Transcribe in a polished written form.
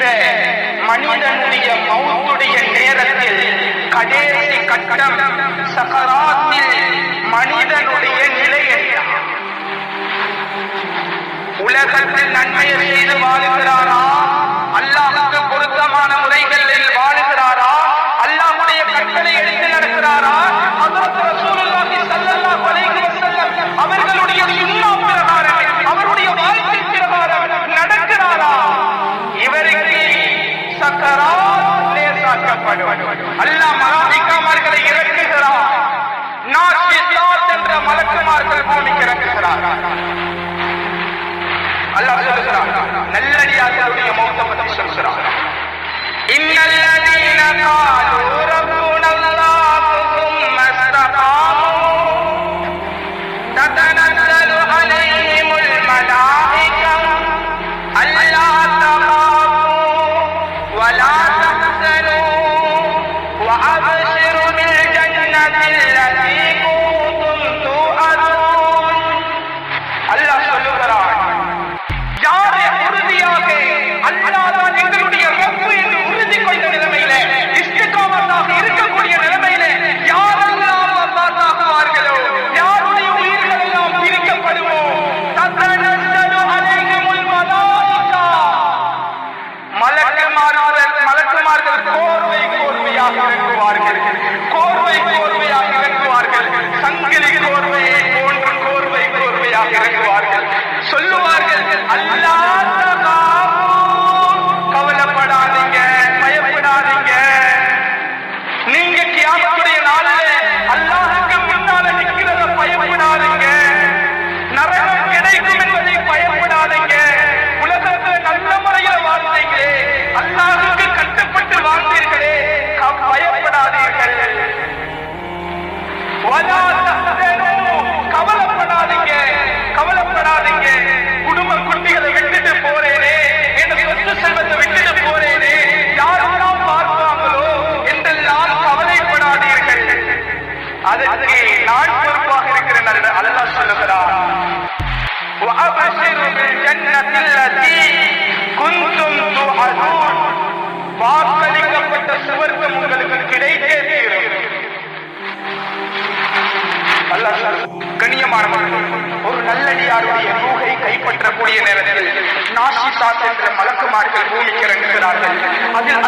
இந்த மனிதனுடைய மௌத்துடைய நேரத்தில் கடைசி கட்டம் சகராத்தில் மனிதனுடைய நிலை என்ன? உலகத்தில் நன்மையை செய்து வாழுகிறாரா? அல்லாஹ்வுக்கு பொருத்தமான முறைகளில் வாழுகிறாரா? அல்லாஹ்வுடைய கட்டளை எடுத்து நடக்கிறாரா? ஹஜ்ரத் ரசூலுல்லாஹி ஸல்லல்லாஹு அலைஹி வஸல்லம் அவர்களுடைய சுன்னா பிரகாரம் அவருடைய வாழ்க்கை பிரகாரம் நடக்கிறாரா? இவருக்கு சக்கராத் லேசாக்கப்படும். அல்லாஹ் மலாயிகாமார்களை இறக்குகிறார். நாஷிசாத் என்ற மலக்குமார்கள் பூமிக்கு இறக்குகிறார். அல்லாஹ் சொல்கிறார், நல்லடியார்களுடைய மௌத்தை பற்றி சொல்கிறார். இன்னல்லதீன காலூ ரப்புனல்லாஹு ثم استقاموا تتنزل عليهم الملائكة ألا تخافوا ولا تحزنوا وأبشروا بالجنة التي كنتم توعدون. அல்லாஹ் சொல்லுகிறார், யாரை உறுதியாக அல்லாஹ் எங்களுடைய ரப்பு என்று உறுதி கொண்ட நிலைமையிலே இஸ்திகாமத்தாக இருக்கக்கூடிய நிலைமையிலே யாரெல்லாம் அல்லாஹ்வார்களோ, யாருடைய உயிர்கள் எல்லாம் பிரிக்கப்படுமோ, தத்தனஸ்ஸலு அலைஹிமுல் மலாயிகா, மலக்குமார்கள் கோர்வையாக இறங்குவார்கள். கோர்வையாக இறங்குவார்கள். சங்கிலி கோர்வையை போன்று கோர்வையாக இறங்குவார்கள். சொல்லுவார்கள், அல்லாஹ் கவலைப்படாதீங்க, பயப்படாதீங்க. நீங்க கியாமத்துடைய நாளிலே அல்லாஹ்வுக்கு முன்னால நிக்கிறத பயப்படாதீங்க. நரகம் கிடைக்கும் என்பதை பயப்படாதீங்க. உலகத்துல நல்ல முறையில் வாழ்ந்தீங்களே, அல்லாஹ்வுக்கு கட்டுப்பட்டு வாழ்ந்தீர்களே, பயப்படாதீர்கள். கவலைப்படாதீங்க. குடும்ப குட்டிகளை விட்டுட்டு போறேனே, என் சொத்து செல்வத்தை விட்டுட்டு போறேனே, யாரெல்லாம் பார்ப்பாங்களோ என்றெல்லாம் கவலைப்படாதீர்கள். அதற்கு நான் பொறுப்பாக இருக்கிறேன். அல்லாஹ் சொல்லுகிறார், وَأَبْشِرُوا بِالْجَنَّةِ الَّتِي كُنْتُمْ تُوعَدُونَ. வாக்களிக்கப்பட்ட சுவர்க்கம் உங்களுக்கு கிடைத்தே தீரும். கண்ணியமானவர்கள், ஒரு நல்லடியாருடைய ரூஹை கைப்பற்றக்கூடிய நேரத்தில் நாஷிசாத் என்ற மலக்குமார்கள் பூமிக்கு இறங்குகிறார்கள். அதில்